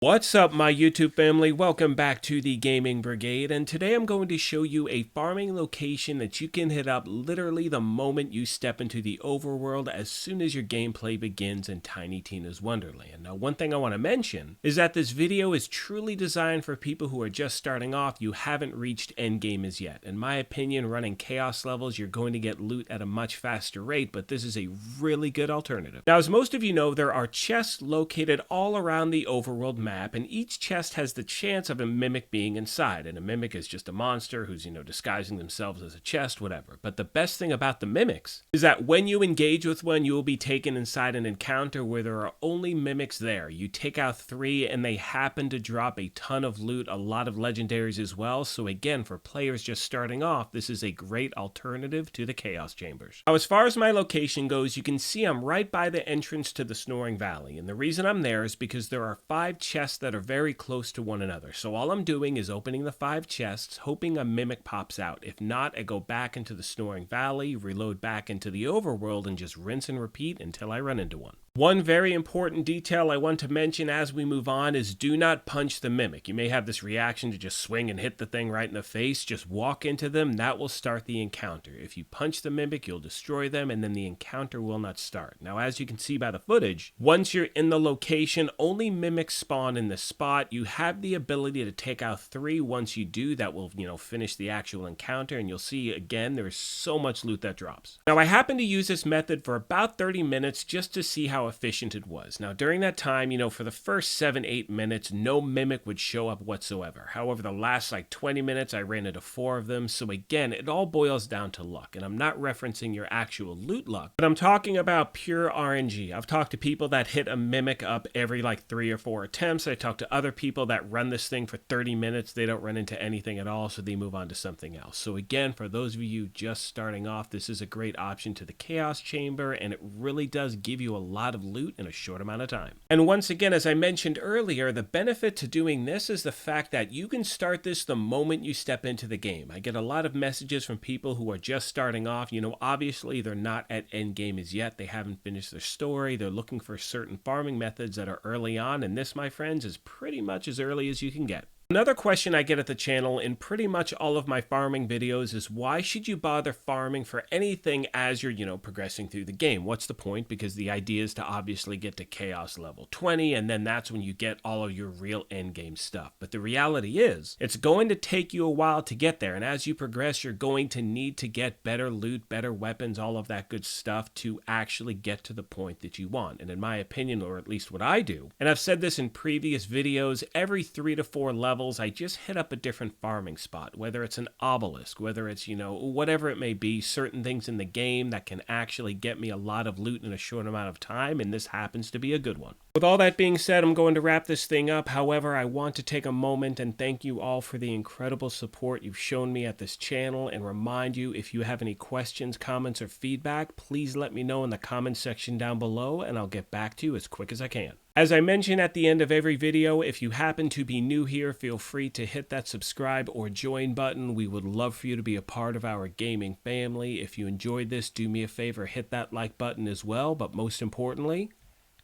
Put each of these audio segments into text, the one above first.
What's up, my YouTube family? Welcome back to the Gaming Brigade, and today I'm going to show you a farming location that you can hit up literally the moment you step into the overworld as soon as your gameplay begins in Tiny Tina's Wonderland. Now, one thing I want to mention is that this video is truly designed for people who are just starting off. You haven't reached endgame as yet. In my opinion, running chaos levels, you're going to get loot at a much faster rate, but this is a really good alternative. Now, as most of you know, there are chests located all around the overworld map, and each chest has the chance of a mimic being inside, and a mimic is just a monster who's, disguising themselves as a chest, whatever. But the best thing about the mimics is that when you engage with one, you will be taken inside an encounter where there are only mimics there. You take out 3 and they happen to drop a ton of loot, a lot of legendaries as well. So again, for players just starting off, this is a great alternative to the chaos chambers. Now, as far as my location goes, you can see I'm right by the entrance to the Snoring Valley, and the reason I'm there is because there are 5 chests that are very close to one another. So all I'm doing is opening the 5 chests, hoping a mimic pops out. If not, I go back into the Snoring Valley, reload back into the overworld, and just rinse and repeat until I run into one. One very important detail I want to mention as we move on is do not punch the mimic. You may have this reaction to just swing and hit the thing right in the face. Just walk into them. That will start the encounter. If you punch the mimic, you'll destroy them, and then the encounter will not start. Now, as you can see by the footage, once you're in the location, only mimics spawn in the spot. You have the ability to take out 3. Once you do, that will, finish the actual encounter, and you'll see, again, there's so much loot that drops. Now, I happen to use this method for about 30 minutes just to see how efficient it was. Now, during that time, for the first 7-8 minutes, no mimic would show up whatsoever. However, the last 20 minutes, I ran into 4 of them. So again, it all boils down to luck. And I'm not referencing your actual loot luck, but I'm talking about pure RNG. I've talked to people that hit a mimic up every 3 or 4 attempts. I talked to other people that run this thing for 30 minutes. They don't run into anything at all, so they move on to something else. So again, for those of you just starting off, this is a great option to the chaos chamber, and it really does give you a lot of loot in a short amount of time. And once again, as I mentioned earlier, the benefit to doing this is the fact that you can start this the moment you step into the game. I get a lot of messages from people who are just starting off. Obviously they're not at end game as yet. They haven't finished their story. They're looking for certain farming methods that are early on, and this, my friends, is pretty much as early as you can get. Another question I get at the channel in pretty much all of my farming videos is why should you bother farming for anything as you're, progressing through the game? What's the point? Because the idea is to obviously get to chaos level 20, and then that's when you get all of your real end game stuff. But the reality is, it's going to take you a while to get there, and as you progress, you're going to need to get better loot, better weapons, all of that good stuff to actually get to the point that you want. And in my opinion, or at least what I do, and I've said this in previous videos, every 3 to 4 levels, I just hit up a different farming spot, whether it's an obelisk, whether it's, whatever it may be, certain things in the game that can actually get me a lot of loot in a short amount of time, and this happens to be a good one. With all that being said, I'm going to wrap this thing up. However, I want to take a moment and thank you all for the incredible support you've shown me at this channel, and remind you, if you have any questions, comments, or feedback, please let me know in the comments section down below, and I'll get back to you as quick as I can. As I mention at the end of every video, if you happen to be new here, feel free to hit that subscribe or join button. We would love for you to be a part of our gaming family. If you enjoyed this, do me a favor, hit that like button as well. But most importantly,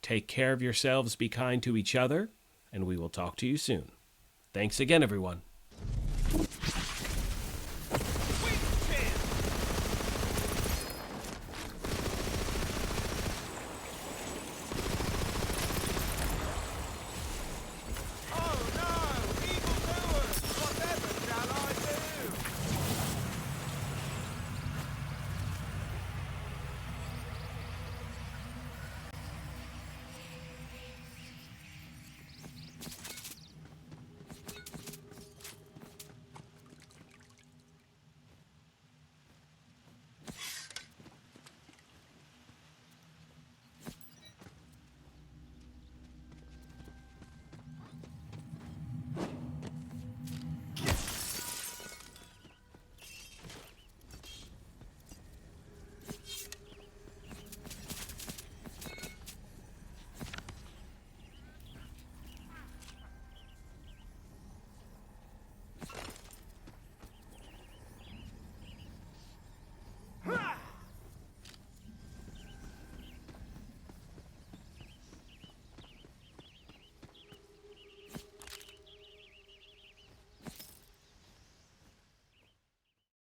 take care of yourselves, be kind to each other, and we will talk to you soon. Thanks again, everyone.